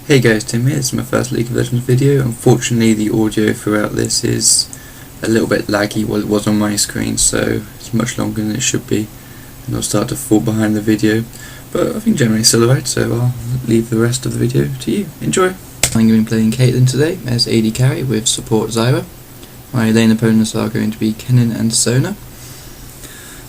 Hey guys, Tim here. This is my first League of Legends video. Unfortunately the audio throughout this is a little bit laggy while it was on my screen, so it's much longer than it should be and it'll start to fall behind the video, but I think generally it's still alright, so I'll leave the rest of the video to you. Enjoy! I'm going to be playing Caitlyn today as AD carry with support Zyra. My lane opponents are going to be Kennen and Sona.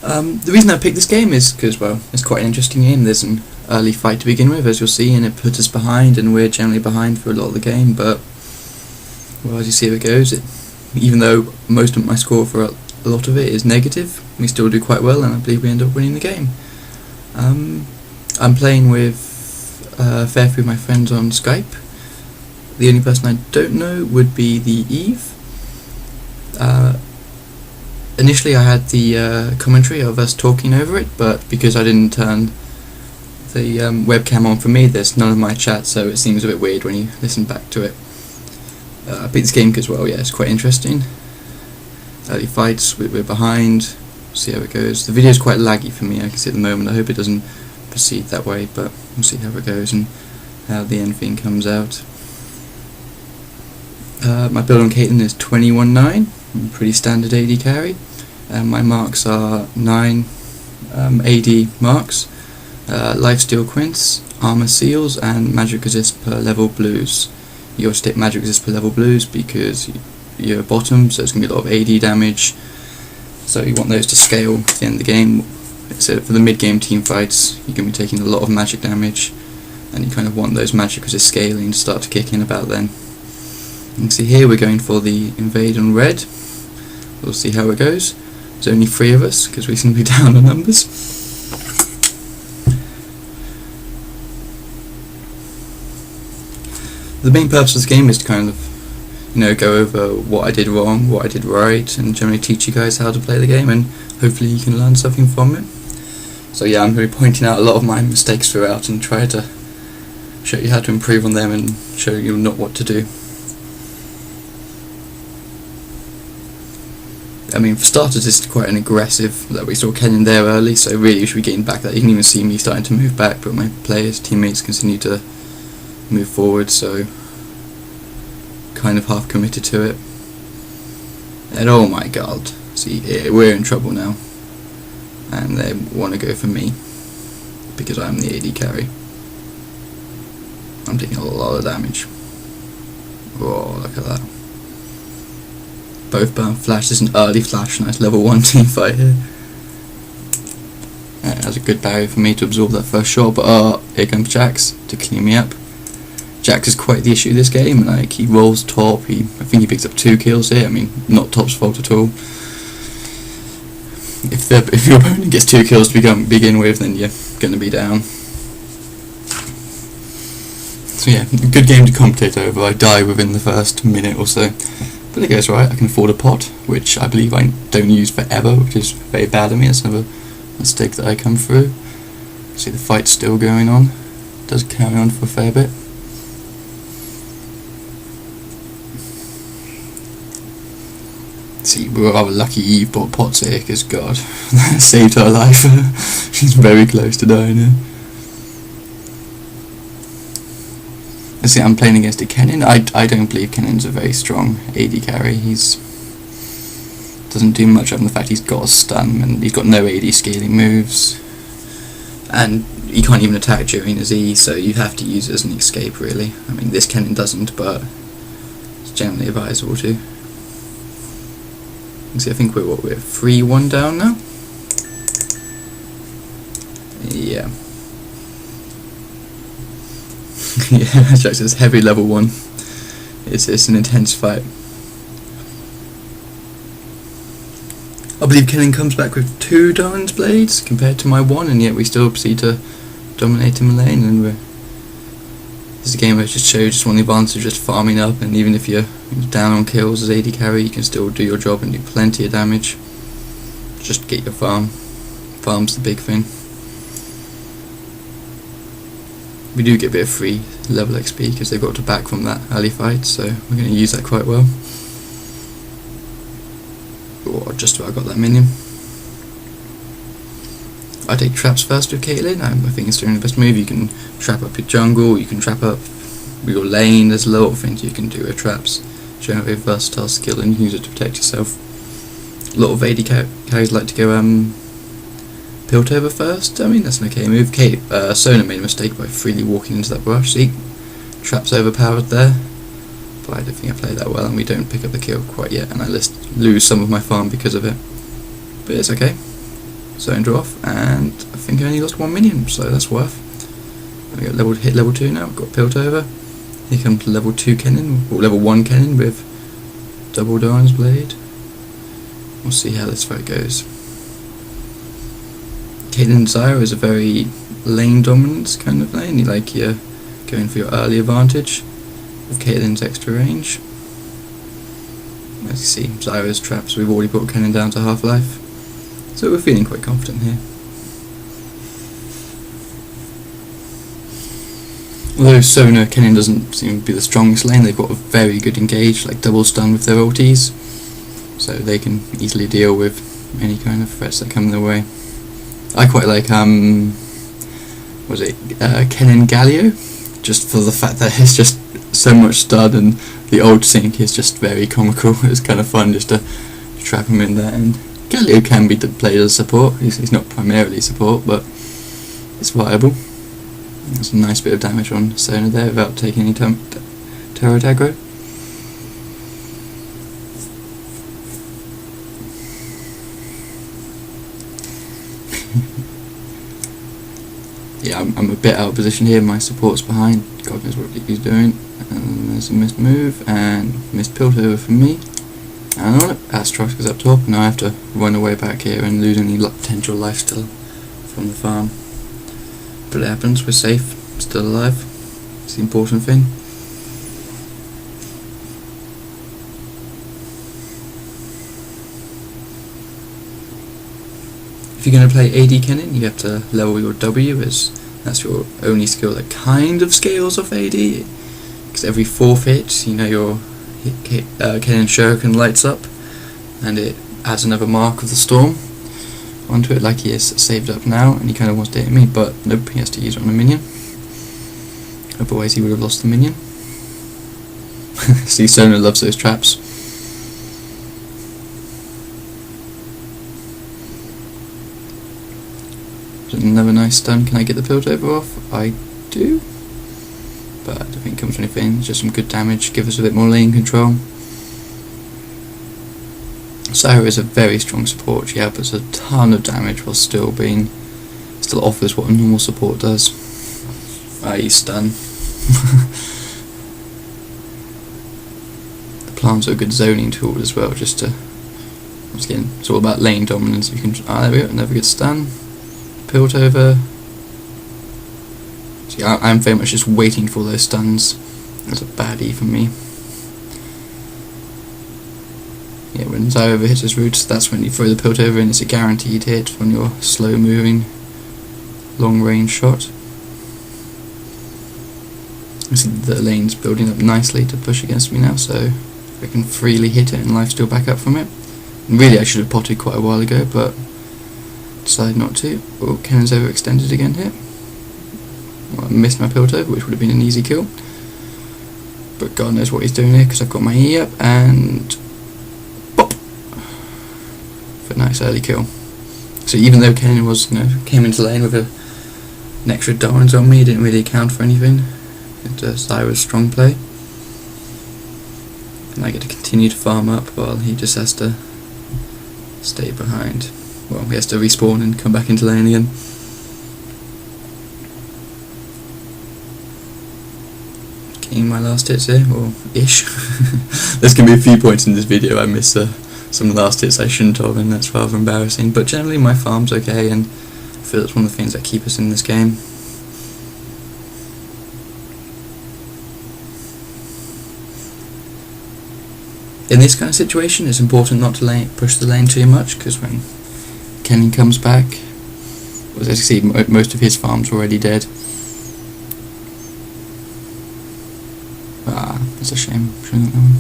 The reason I picked this game is because, well, it's quite an interesting game. There's an early fight to begin with, as you'll see, and it puts us behind, and we're generally behind for a lot of the game, but, well, as you see how it goes, even though most of my score for a lot of it is negative, we still do quite well, and I believe we end up winning the game. I'm playing with a fair few of my friends on Skype. The only person I don't know would be the Eve. Initially I had the commentary of us talking over it, but because I didn't turn the webcam on for me, there's none of my chat, so it seems a bit weird when you listen back to it. I picked this game because, well, yeah, it's quite interesting. Early fights, we're behind, see how it goes. The video is quite laggy for me, I can see at the moment. I hope it doesn't proceed that way, but we'll see how it goes and how the end thing comes out. My build on Caitlyn is 21-9, pretty standard AD carry. My marks are 9 AD marks, lifesteal quints, armor seals, and magic resist per level blues. You always take magic resist per level blues because you're bottom, so it's going to be a lot of AD damage, so you want those to scale at the end of the game. So for the mid-game team fights, you're going to be taking a lot of magic damage, and you kind of want those magic resist scaling to start to kick in about then. You can see here we're going for the invade on red. We'll see how it goes. There's only 3 of us because we seem to be down on numbers. The main purpose of this game is to kind of, go over what I did wrong, what I did right, and generally teach you guys how to play the game, and hopefully you can learn something from it. So yeah, I'm going to be pointing out a lot of my mistakes throughout and try to show you how to improve on them and show you not what to do. I mean, for starters, it's quite an aggressive, that we saw Kennen there early, so really you should be getting back that. You can even see me starting to move back, but my teammates continue to move forward, so kind of half committed to it. And oh my god, see, we're in trouble now. And they want to go for me, because I'm the AD carry. I'm taking a lot of damage. Oh, look at that. Both burn flash. This is an early flash, nice level 1 team fight here. That's a good barrier for me to absorb that first shot, but here comes Jax to clean me up. Jax is quite the issue this game, like he rolls top, I think he picks up 2 kills here. I mean, not top's fault at all. If your opponent gets 2 kills to begin with, then you're going to be down. So yeah, a good game to commentate over. I die within the first minute or so. But it goes right. I can afford a pot, which I believe I don't use forever, which is very bad of me. That's another mistake that I come through. See, the fight's still going on. It does carry on for a fair bit. See, we're rather lucky Eve bought pots here, because God, that saved her life. She's very close to dying here. See, I'm playing against a Kennen. I don't believe Kennen's a very strong AD carry. He's doesn't do much other than the fact he's got a stun and he's got no AD scaling moves, and he can't even attack during his E, so you have to use it as an escape really. I mean, this Kennen doesn't, but it's generally advisable to. See, I think we're 3-1 down now. Yeah. Yeah, Jax says heavy level 1. It's an intense fight. I believe Kennen comes back with 2 Darn's Blades compared to my 1, and yet we still proceed to dominate in the lane. And this is a game where it just shows just one of the advantages of just farming up, and even if you're down on kills as AD carry, you can still do your job and do plenty of damage. Just get your farm. Farm's the big thing. We do get a bit of free level XP because they got to back from that early fight, so we're going to use that quite well. Oh, just about got that minion. I take traps first with Caitlyn. I think it's doing the best move. You can trap up your jungle, you can trap up with your lane. There's a lot of things you can do with traps. Showing a very versatile skill, and you can use it to protect yourself. A lot of AD carries like to go Piltover first. I mean, that's an okay move. Sona made a mistake by freely walking into that brush. See, trap's overpowered there, but I don't think I played that well, and we don't pick up the kill quite yet, and I lose some of my farm because of it. But it's okay. Zoned her off, and I think I only lost 1 minion, so that's worth. We got hit level 2 now. We've got Piltover. Here comes level 2 Kennen, or level 1 Kennen with double Doran's Blade. We'll see how this fight goes. Caitlyn Zyra is a very lane dominance kind of lane. You're going for your early advantage with Caitlyn's extra range. As you see, Zyra's traps, we've already brought Kennen down to half-life, so we're feeling quite confident here. Although Sona, Kennen doesn't seem to be the strongest lane, they've got a very good engage, like double stun with their ultis, so they can easily deal with any kind of threats that come their way. I quite like Kennen Galio, just for the fact that it's just so much stun, and the old sync is just very comical. It's kind of fun just to trap him in there, and Galio can be played as support. He's not primarily support, but it's viable. There's a nice bit of damage on Sona there without taking any turret aggro. Yeah, I'm a bit out of position here. My support's behind. God knows what he's doing. And there's a missed move and missed Piltover from me. And on it, Astrox goes up top. Now I have to run away back here and lose any potential life still from the farm. But it happens, we're safe, still alive. It's the important thing. If you're going to play AD Kennen, you have to level your W, as that's your only skill that kind of scales off AD. Because every 4th hit, your Kennen Shuriken lights up, and it adds another mark of the storm onto it, like he is saved up now, and he kind of wants to hit me, but nope, he has to use it on a minion. Otherwise he would have lost the minion. See, Sona loves those traps. Another nice stun. Can I get the Piltover off? I do, but I don't think it comes from anything. Just some good damage, give us a bit more lane control. Zyra is a very strong support. She outputs a ton of damage while still offers what a normal support does, i.e. stun. The plants are a good zoning tool as well, just to, once again, it's all about lane dominance. You can, there we go, another good stun. Piltover. See, I'm very much just waiting for those stuns. That's a baddie for me. Yeah, when Zyra hits his roots, that's when you throw the Piltover in. It's a guaranteed hit on your slow moving, long range shot. You see the lane's building up nicely to push against me now, so I can freely hit it and lifesteal back up from it. And really I should have potted quite a while ago, but decided not to. Oh, Kennen's overextended again here. Well, I missed my Piltover, which would have been an easy kill. But God knows what he's doing here, because I've got my E up, and bop! For a nice early kill. So even though Kennen was, came into lane with an extra Doran's on me, it didn't really account for anything. It's Zyra's strong play. And I get to continue to farm up while he just has to stay behind. Well, he has to respawn and come back into lane again. Getting my last hits here, or ish. There's going to be a few points in this video I miss some last hits I shouldn't have, and that's rather embarrassing. But generally my farm's okay, and I feel it's one of the things that keep us in this game. In this kind of situation, it's important not to push the lane too much, because when Kennen comes back, well, as you see, most of his farm's already dead. Ah, that's a shame. Shouldn't that one.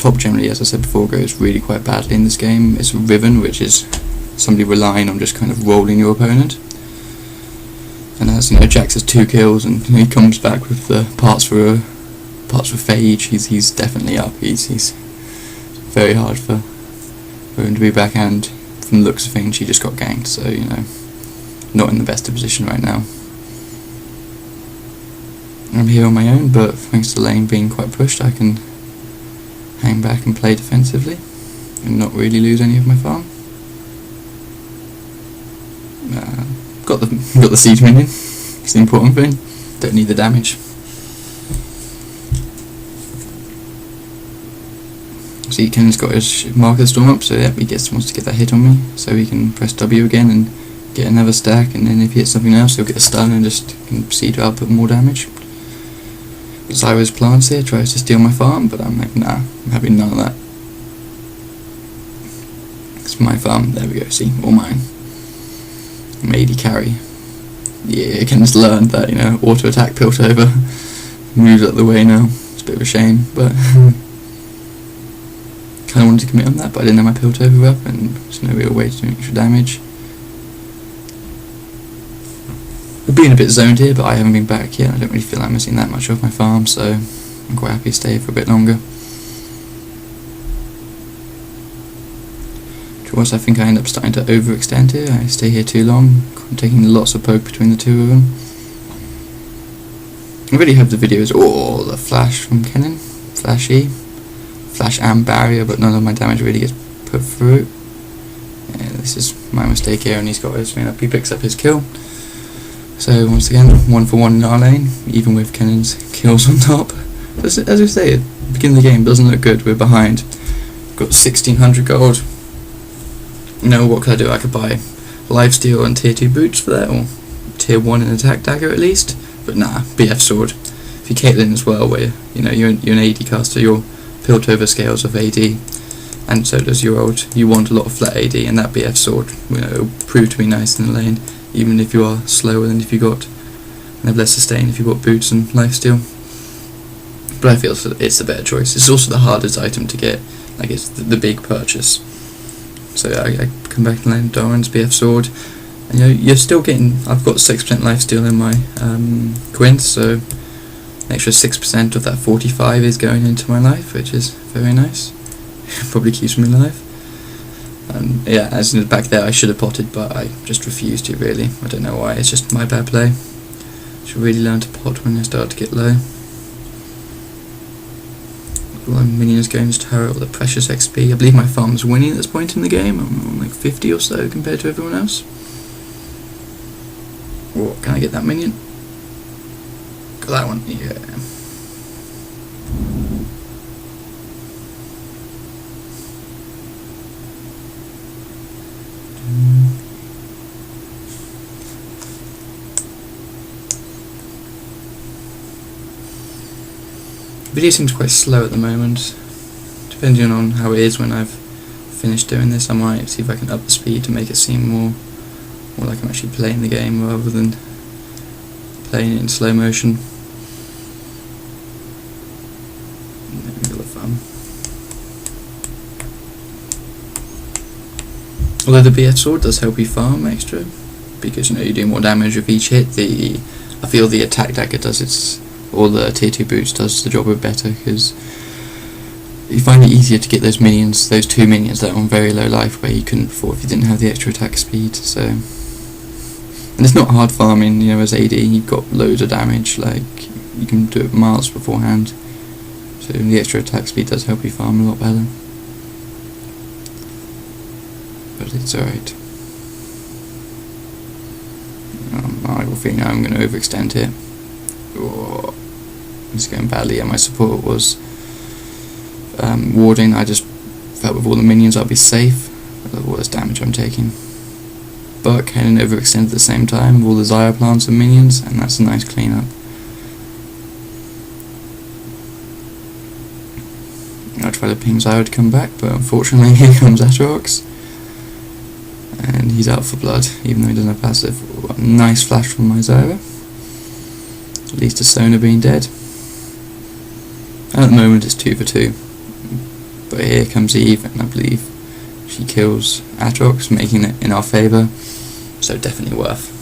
top generally, as I said before, goes really quite badly in this game. It's Riven, which is somebody relying on just kind of rolling your opponent. And as Jax has 2 kills, and he comes back with the parts for Phage. He's definitely up. He's very hard for him to be back, and from the looks of things, she just got ganked. So not in the best of position right now. I'm here on my own, but thanks to the lane being quite pushed, I can hang back and play defensively and not really lose any of my farm. Got the siege minion. It's the important thing. Don't need the damage. See, Ken's got his marker storm up, so yeah, he wants to get that hit on me, so he can press W again and get another stack, and then if he hits something else, he'll get a stun and just can proceed to output more damage. Zyra's plants here, tries to steal my farm, but I'm like, nah, I'm having none of that. It's my farm. There we go. See, all mine. I'm AD carry. Yeah, Ken's learned that, auto attack Piltover moves out the way now. It's a bit of a shame, but kind of wanted to commit on that, but I didn't have my Piltover up, and there's no real way to do extra damage. We're being a bit zoned here, but I haven't been back yet. I don't really feel like missing that much of my farm, so I'm quite happy to stay for a bit longer. Towards I think I end up starting to overextend here. I stay here too long, taking lots of poke between the two of them. I really hope the video is the flash from Kennen, flashy, flash and barrier, but none of my damage really gets put through. Yeah, this is my mistake here, and he's got his up. He picks up his kill. So once again, 1 for 1 in our lane, even with Kennen's kills on top. As I say, at the beginning of the game doesn't look good. We're behind. Got 1600 gold. What could I do? I could buy lifesteal and tier 2 boots for that, or tier 1 and attack dagger at least. But nah, BF sword. If you caitlyn as well, where you're an AD caster, your Piltover scales of AD, and so does your ult. You want a lot of flat AD, and that BF sword will prove to be nice in the lane, even if you are slower than if you got and have less sustain if you've got boots and lifesteal. But I feel it's the better choice. It's also the hardest item to get. Like, it's the big purchase. So I come back and land Doran's BF sword, and you're still getting. I've got 6% lifesteal in my Quinth, so an extra 6% of that 45 is going into my life, which is very nice. Probably keeps me alive. Yeah, as in the back there, I should have potted, but I just refused to, really. I don't know why, it's just my bad play. Should really learn to pot when I start to get low. All my minions going to tower all the precious XP. I believe my farm's winning at this point in the game. I'm on like 50 or so compared to everyone else. Can I get that minion? Got that one, yeah. Video seems quite slow at the moment. Depending on how it is when I've finished doing this, I might see if I can up the speed to make it seem more like I'm actually playing the game rather than playing it in slow motion. Although the BF sword does help you farm extra, because you do more damage with each hit. I feel the attack dagger does or the tier 2 boots does the job a bit better, because you find it easier to get those minions, those 2 minions that are on very low life, where you couldn't before if you didn't have the extra attack speed. So, and it's not hard farming, as AD. You've got loads of damage, like you can do it miles beforehand. So the extra attack speed does help you farm a lot better. But it's alright. I will think I'm going to overextend here. It's going badly, and my support was warding. I just felt with all the minions I'd be safe with all this damage I'm taking. But Kennen overextended at the same time with all the Zyra plants and minions, and that's a nice cleanup. I tried to ping Zyra to come back, but unfortunately here comes Atrox, and he's out for blood, even though he doesn't have passive. Nice flash from my Zyra. At least a Sona being dead. And at the moment it's 2 for 2. But here comes Eve, and I believe she kills Atrox, making it in our favour. So definitely worth.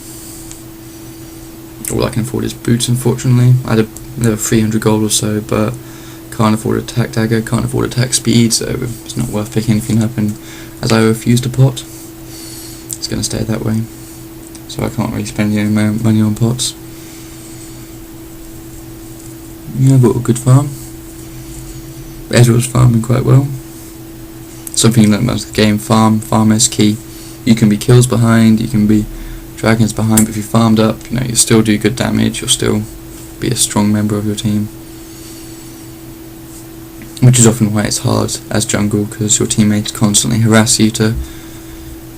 All I can afford is boots, unfortunately. I had another 300 gold or so, but can't afford attack dagger, can't afford attack speed, so it's not worth picking anything up, and as I refuse to pot, it's going to stay that way. So I can't really spend any money on pots. Yeah, but a good farm. Ezra's farming quite well. Something you learn about the game, farm is key. You can be kills behind, you can be dragons behind, but if you farmed up, you know, you still do good damage, you'll still be a strong member of your team. Which is often why it's hard as jungle, because your teammates constantly harass you to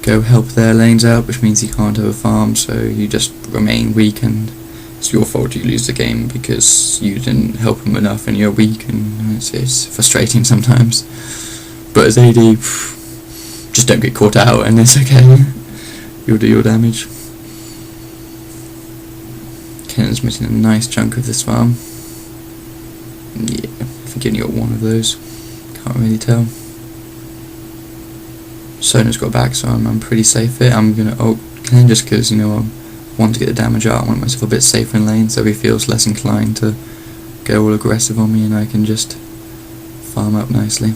go help their lanes out, which means you can't have a farm, so you just remain weak, and it's your fault you lose the game because you didn't help them enough and you're weak, and it's frustrating sometimes. But as AD, just don't get caught out and it's okay. You'll do your damage. Caitlyn's missing a nice chunk of this farm. Yeah, I think you only got one of those. Can't really tell. Sona's got back, so I'm pretty safe here. I'm gonna ult Caitlyn just because, you know, I want to get the damage out. I want myself a bit safer in lane, so he feels less inclined to go all aggressive on me, and I can just farm up nicely.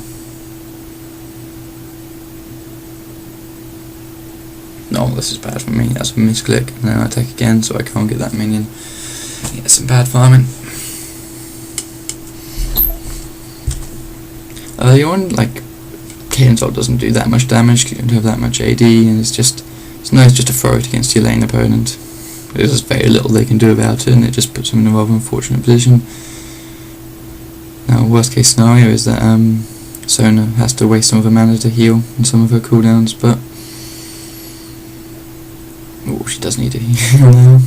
No, this is bad for me. That's a misclick, and then I attack again, so I can't get that minion. Yeah, some bad farming. You're on, like, Caitlyn's ult doesn't do that much damage, you don't have that much AD, and it's nice just to throw it against your lane opponent. There's just very little they can do about it, and it just puts them in a rather unfortunate position. Now, worst case scenario is that Sona has to waste some of her mana to heal and some of her cooldowns, but oh, she does need to heal now.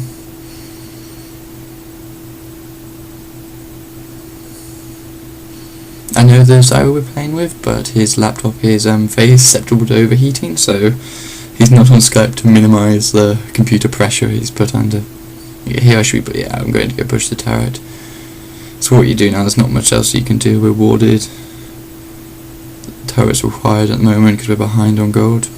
I know the Zyro we're playing with, but his laptop is very susceptible to overheating, so he's not on Skype to minimise the computer pressure he's put under. Yeah, here I should be, but yeah, I'm going to go push the turret. So what you do now, there's not much else you can do. We're warded. The turret's required at the moment because we're behind on gold.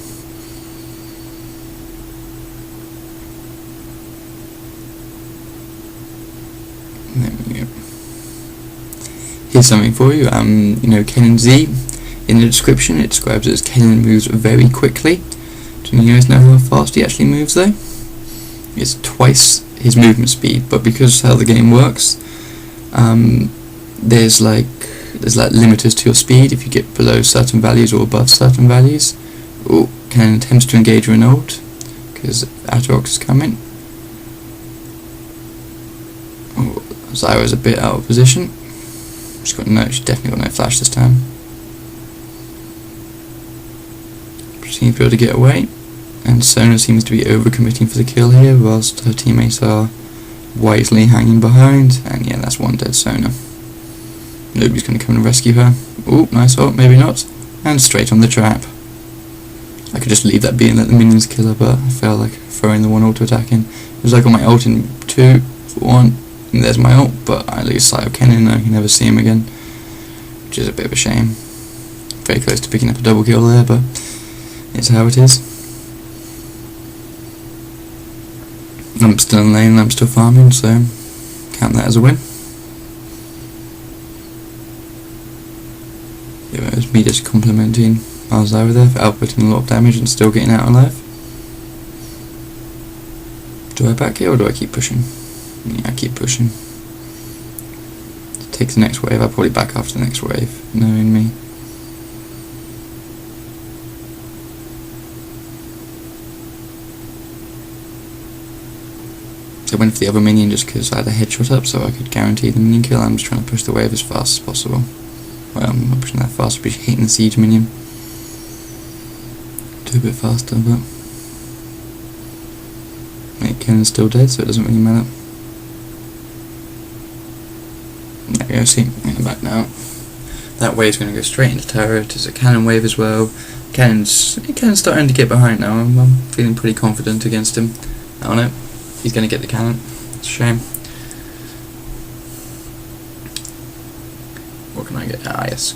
There we go. Here's something for you. You know, Caitlyn Z. In the description, it describes it as Caitlyn moves very quickly. Do you guys know how fast he actually moves though? It's twice his movement speed, but because how the game works, there's like limiters to your speed. If you get below certain values or above certain values, Caitlyn attempts to engage with an ult because Atrox is coming. Zyra's a bit out of position. She's definitely got no flash this time. Seems to be able to get away, and Sona seems to be overcommitting for the kill here, whilst her teammates are wisely hanging behind. And yeah, that's one dead Sona. Nobody's going to come and rescue her. Oh, nice ult, maybe not. And straight on the trap. I could just leave that be and let the minions kill her, but I felt like throwing the one ult to attack in. It was like on my ult in 2, 1. And there's my ult, but I lose sight of Kennen and I can never see him again, which is a bit of a shame. Very close to picking up a double kill there, but it's how it is. I'm still in lane and I'm still farming, so count that as a win. Yeah, it was me just complimenting our Zyra there for outputting a lot of damage and still getting out alive. Do I back here or do I keep pushing? Yeah, I keep pushing. To take the next wave, I'll probably back after the next wave, knowing me. So I went for the other minion just because I had a headshot up so I could guarantee the minion kill. I'm just trying to push the wave as fast as possible. Well, I'm not pushing that fast, I'll be hitting the siege minion. Do a bit faster, but Caitlyn's still dead, so it doesn't really matter. There we go, see, I'm going back now. That wave's going to go straight into turret. It's a cannon wave as well. Cannon's starting to get behind now. I'm feeling pretty confident against him. I don't know. He's going to get the cannon. It's a shame. What can I get? Ah, yes.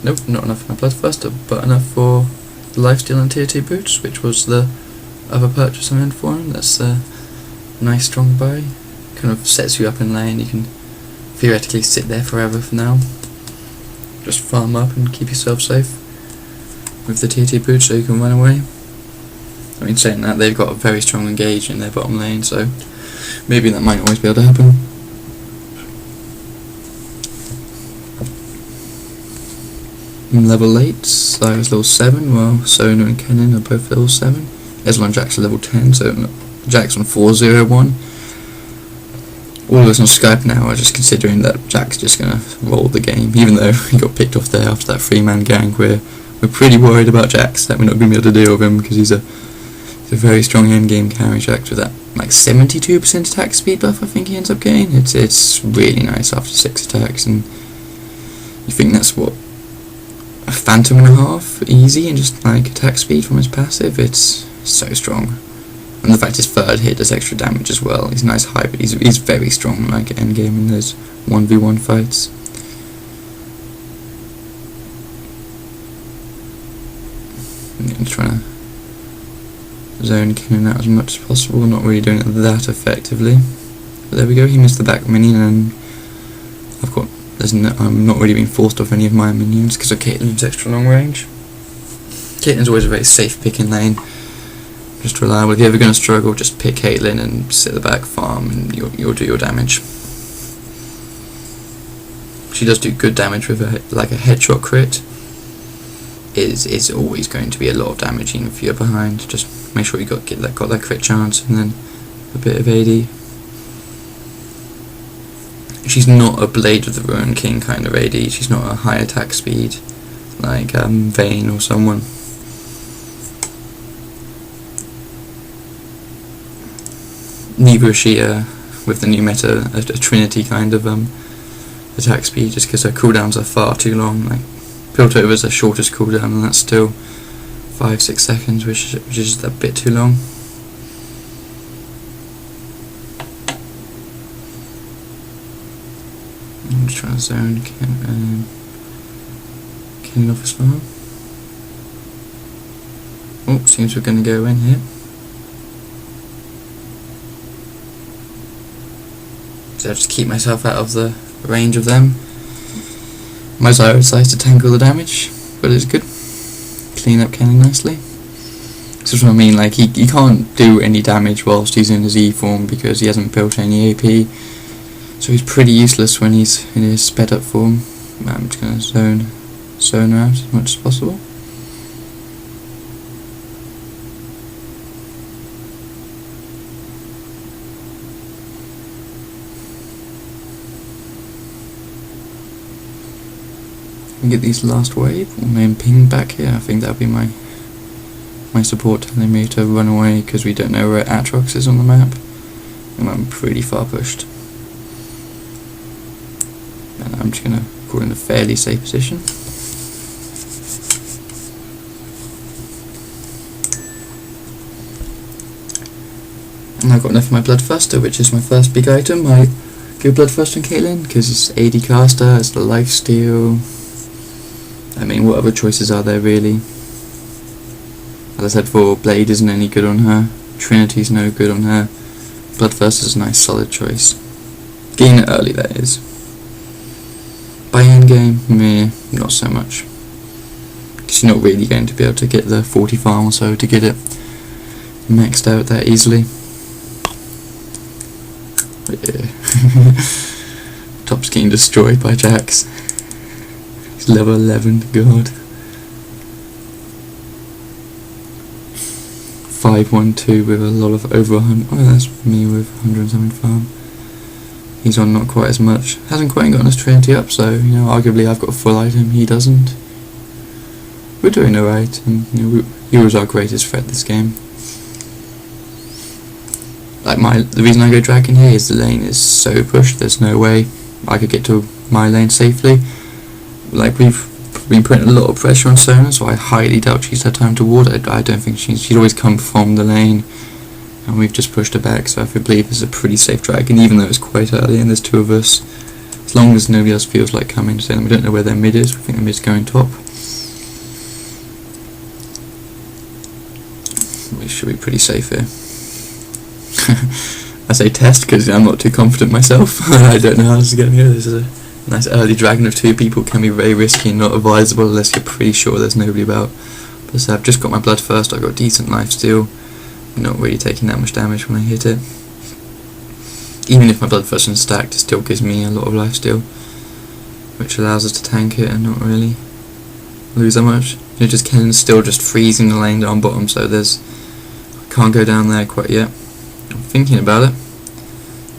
Nope, not enough for my Bloodthirster, but enough for the Lifesteal and Tier 2 boots, which was the other purchase I made for him. That's a nice strong buy. Kind of sets you up in lane. You can theoretically sit there forever for now. Just farm up and keep yourself safe with the Tier 2 boots so you can run away. I mean, saying that, they've got a very strong engage in their bottom lane, so maybe that might always be able to happen. Level 8, Cyrus level 7, while Sona and Kennen are both level 7. Eslon Jack's level 10, so Jack's on 401. All of us on Skype now are just considering that Jack's just going to roll the game, even though he got picked off there after that 3-man gang. We're pretty worried about Jax, that we're not going to be able to deal with him, because he's a very strong endgame carry. Jax with that like 72% attack speed buff I think he ends up getting. It's really nice after 6 attacks, and you think that's what, a phantom and a half easy, and just like attack speed from his passive. It's so strong, and the fact his third hit does extra damage as well. He's a nice hybrid. He's very strong like endgame in those 1v1 fights. I'm trying to zone Kennen out as much as possible, not really doing it that effectively. But there we go, he missed the back minion, and I'm not really being forced off any of my minions because of Caitlyn's extra long range. Caitlyn's always a very safe pick in lane, just reliable. If you're ever going to struggle, just pick Caitlyn and sit at the back farm, and you'll do your damage. She does do good damage with a headshot crit. Is always going to be a lot of damage even if you're behind. Just make sure you got that crit chance, and then a bit of AD. She's not a Blade of the Ruin King kind of AD. She's not a high attack speed like Vayne or someone. Neither is she with the new meta a Trinity kind of attack speed, just because her cooldowns are far too long. Like Piltover's the shortest cooldown, and that's still 5-6 seconds, which is a bit too long. I'm just trying to zone Kennen off his farm. Oh, seems we're going to go in here. So I'll just keep myself out of the range of them. My Zyra decides to tangle the damage, but it's good. Clean up Kennen nicely. This is what I mean, like he can't do any damage whilst he's in his E form because he hasn't built any AP. So he's pretty useless when he's in his sped up form. I'm just going to zone out as much as possible. And get these last wave, or maybe ping back here. I think that'll be my support telling me to run away because we don't know where Atrox is on the map, and I'm pretty far pushed. And I'm just gonna call in a fairly safe position. And I've got enough of my Bloodthirster, which is my first big item. I go Bloodthirster and Caitlyn because it's AD caster, it's the lifesteal. I mean, what other choices are there really? As I said before, Blade isn't any good on her, Trinity's no good on her, Bloodthirster's a nice solid choice. Getting it early, that is. By endgame, meh, not so much. Because you're not really going to be able to get the 40 farm or so to get it maxed out that easily. But yeah. Top's getting destroyed by Jax. He's level 11, god. 512 with a lot of over 100. Oh, that's me with 107 farm. He's on not quite as much. Hasn't quite gotten his Trinity up, so you know, arguably I've got a full item, he doesn't. We're doing alright, and you know, he was our greatest threat this game. Like the reason I go dragon here is the lane is so pushed. There's no way I could get to my lane safely. Like we've been putting a lot of pressure on Sona, so I highly doubt she's had time to ward. I don't think she'd always come from the lane. And we've just pushed her back, so I believe this is a pretty safe dragon, even though it's quite early and there's two of us. It's long as nobody else feels like coming. So we don't know where their mid is. We think the mid's going top. We should be pretty safe here. I say test because I'm not too confident myself. I don't know how this is going to go. This is a nice early dragon of 2 people. Can be very risky and not advisable unless you're pretty sure there's nobody about. But so I've just got my blood first. I've got decent lifesteal. Not really taking that much damage when I hit it. Even if my blood first isn't stacked, it still gives me a lot of lifesteal, which allows us to tank it and not really lose that much. Just Ken's still just freezing the lane down bottom, so I can't go down there quite yet. I'm thinking about it.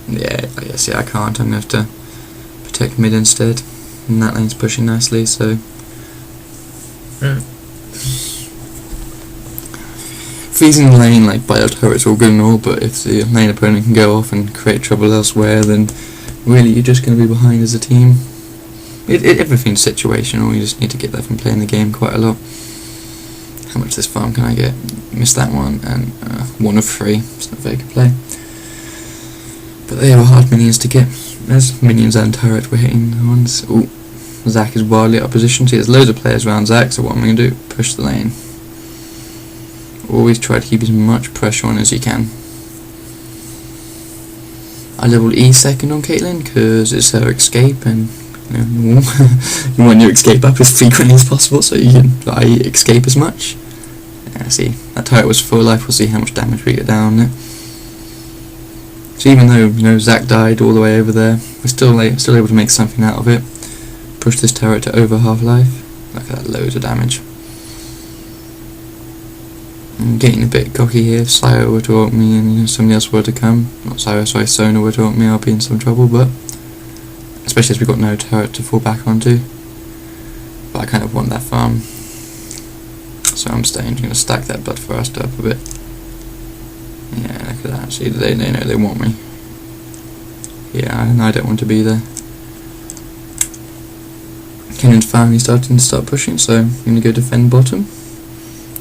Yeah, I guess I can't. I'm going to have to protect mid instead. And that lane's pushing nicely, so... Freezing the lane like by our turret's all good and all, but if the lane opponent can go off and create trouble elsewhere, then really you're just going to be behind as a team. Everything's situational. You just need to get that from playing the game quite a lot. How much this farm can I get? Missed that one, and 1 of 3. It's not a very good play. But they are hard minions to get. There's minions and turret we're hitting the ones. Ooh, Zac is wildly out of position. See, there's loads of players around Zac, so what am I going to do? Push the lane. Always try to keep as much pressure on as you can. I leveled E second on Caitlyn because it's her escape, and you want your escape up as frequently as possible so you can escape as much. Yeah, see, that turret was full life. We'll see how much damage we get down on it. So even though Zac died all the way over there, we're still able to make something out of it. Push this turret to over half life. Look at that, loads of damage. I'm getting a bit cocky here. If Sire were to ult me and somebody else were to come, not Sire, sorry, Sona were to ult me, I'll be in some trouble, but especially as we've got no turret to fall back onto. But I kind of want that farm, so I'm staying. I'm going to stack that blood first up a bit. Yeah, look at that. See, they know they want me. Yeah, and I don't want to be there. Kennan's finally starting to start pushing, so I'm going to go defend bottom.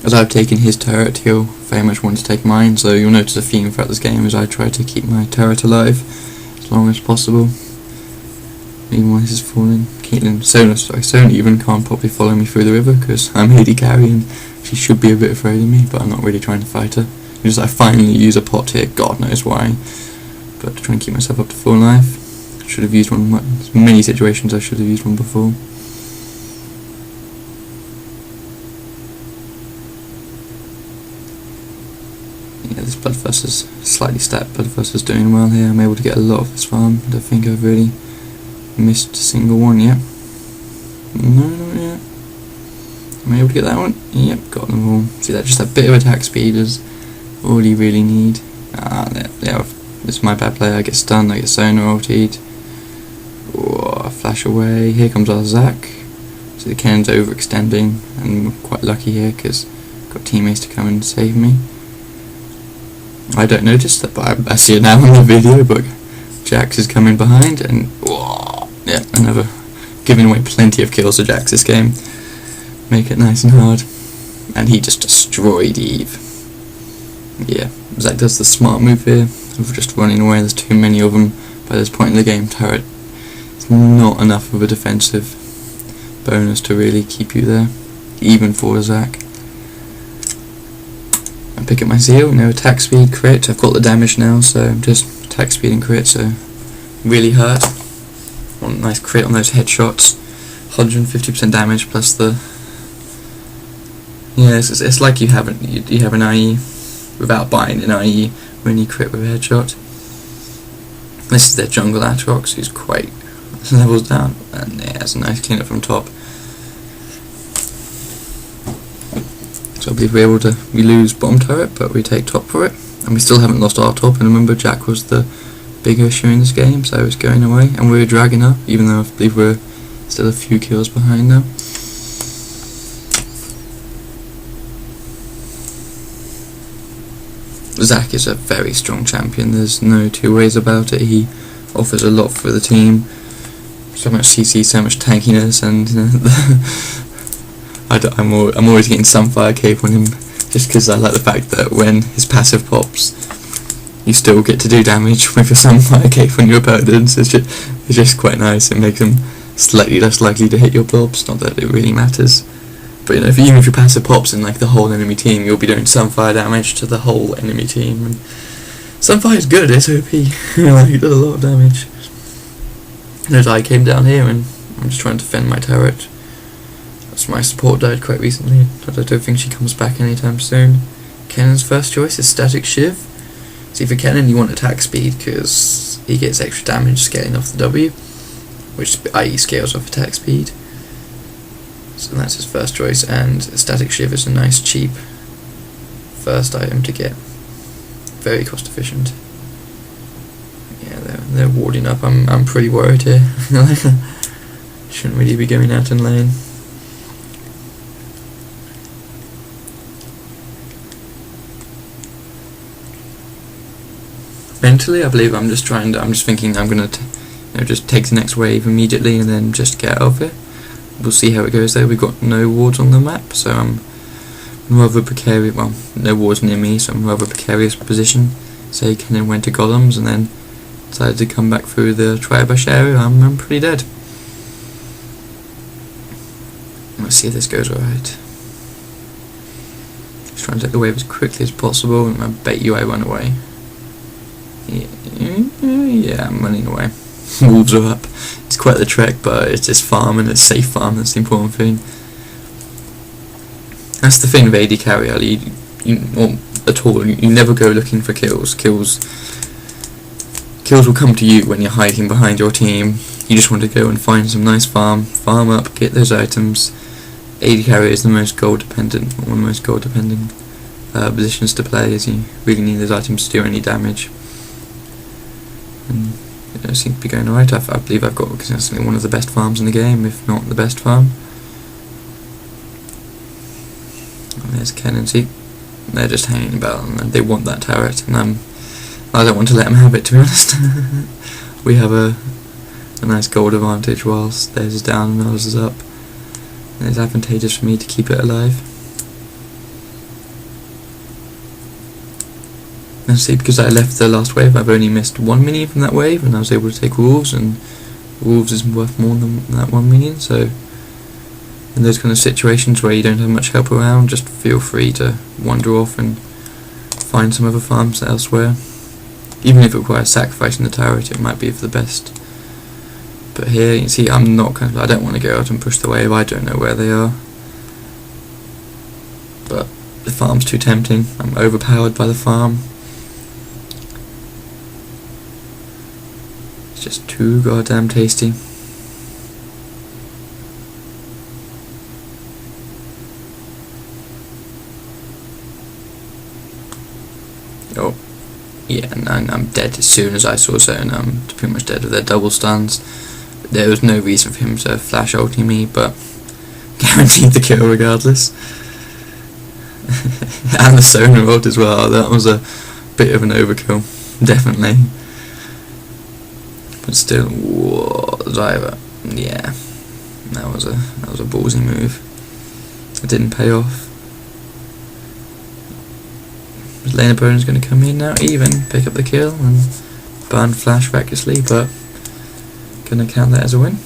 As I've taken his turret, he'll very much want to take mine, so you'll notice a theme throughout this game as I try to keep my turret alive as long as possible. Even while this is falling. Caitlyn, Sona even can't probably follow me through the river because I'm AD carry and she should be a bit afraid of me, but I'm not really trying to fight her. Because I finally use a pot here, God knows why, but to try and keep myself up to full life. Should have used one in many situations. I should have used one before. Yeah, this Bloodthirst is slightly stacked. Bloodthirst is doing well here. I'm able to get a lot of this farm. I don't think I've really missed a single one yet. No, not yet. Am I able to get that one? Yep, got them all. See, that just that bit of attack speed is all you really need. There. It's my bad play. I get stunned. I get Sona ultied. Whoa, flash away. Here comes our Zac. So the Ken's overextending, and we're quite lucky here because I've got teammates to come and save me. I don't notice that, but I see it now in the video. But Jax is coming behind, and whoa, yeah, another giving away plenty of kills to Jax this game. Make it nice and hard, and he just destroyed Eve. Yeah, Zac does the smart move here of just running away. There's too many of them by this point in the game. Turret is not enough of a defensive bonus to really keep you there, even for Zac. I pick up my Zeal, attack speed, crit. I've got the damage now, so just attack speed and crit, so really hurt. Want a nice crit on those headshots. 150% damage plus the... Yeah, it's like you have an IE without buying an IE when you crit with a headshot. This is their jungle Atrox, who's quite levels down, and yeah, that's a nice cleanup from top. So I believe we lose bottom turret, but we take top for it, and we still haven't lost our top. And remember, Jack was the big issue in this game, so it's going away, and we're dragging up, even though I believe we're still a few kills behind now. Zac is a very strong champion, there's no two ways about it. He offers a lot for the team, so much CC, so much tankiness, and I'm always getting some fire cape on him, just because I like the fact that when his passive pops, you still get to do damage with your Sunfire cape on your opponents. It's just It's just quite nice. It makes them slightly less likely to hit your blobs. Not that it really matters. But you know, even if you passive pops in like the whole enemy team, you'll be doing some fire damage to the whole enemy team. And some fire is good. It's OP. Like, it does a lot of damage. Notice I came down here and I'm just trying to defend my turret. That's my support died quite recently. I don't think she comes back anytime soon. Cannon's first choice is Static Shiv. See, for Cannon you want attack speed because he gets extra damage scaling off the W, which i.e. scales off attack speed. So that's his first choice, and Static Shiv is a nice cheap first item to get. Very cost efficient. Yeah, they're warding up. I'm pretty worried here. Shouldn't really be going out in lane. Mentally, I believe I'm just thinking I'm gonna just take the next wave immediately and then just get out of it. We'll see how it goes though. We've got no wards on the map, so I'm rather precarious. Well, no wards near me, so I'm in a rather precarious position. Say Kennen went to golems and then decided to come back through the tri-bush area. I'm pretty dead. Let's see if this goes alright. Just trying to take the wave as quickly as possible, and I bet you I run away. Yeah, I'm running away. Wolves are up. It's quite the trek, but it's just farm, and it's safe farm. That's the important thing. That's the thing with AD carry. You never go looking for kills. Kills will come to you when you're hiding behind your team. You just want to go and find some nice farm up, get those items. AD carry is the most goal dependent, one of the most goal dependent positions to play, as you really need those items to do any damage. And it seems to be going alright. I believe I've got consistently one of the best farms in the game, if not the best farm. And there's Kennen. See, they're just hanging about, and they want that turret, and I don't want to let them have it, to be honest. We have a nice gold advantage whilst theirs is down and ours is up. And it's advantageous for me to keep it alive. And see, because I left the last wave, I've only missed 1 minion from that wave, and I was able to take wolves, and wolves is worth more than that 1 minion. So in those kind of situations where you don't have much help around, just feel free to wander off and find some other farms elsewhere. Even if it requires sacrificing the turret, it might be for the best. But here, you see, I don't want to go out and push the wave. I don't know where they are. But the farm's too tempting. I'm overpowered by the farm. It's just too goddamn tasty. Oh, yeah, and I'm dead as soon as I saw zone. I'm pretty much dead with their double stuns. There was no reason for him to flash ulti me, but guaranteed the kill regardless. And the Sonar ult as well. That was a bit of an overkill, definitely. But still, whoa, Zyra. Yeah, that was a ballsy move. It didn't pay off. His lane opponent's going to come in now, even pick up the kill and burn flash recklessly, but gonna count that as a win.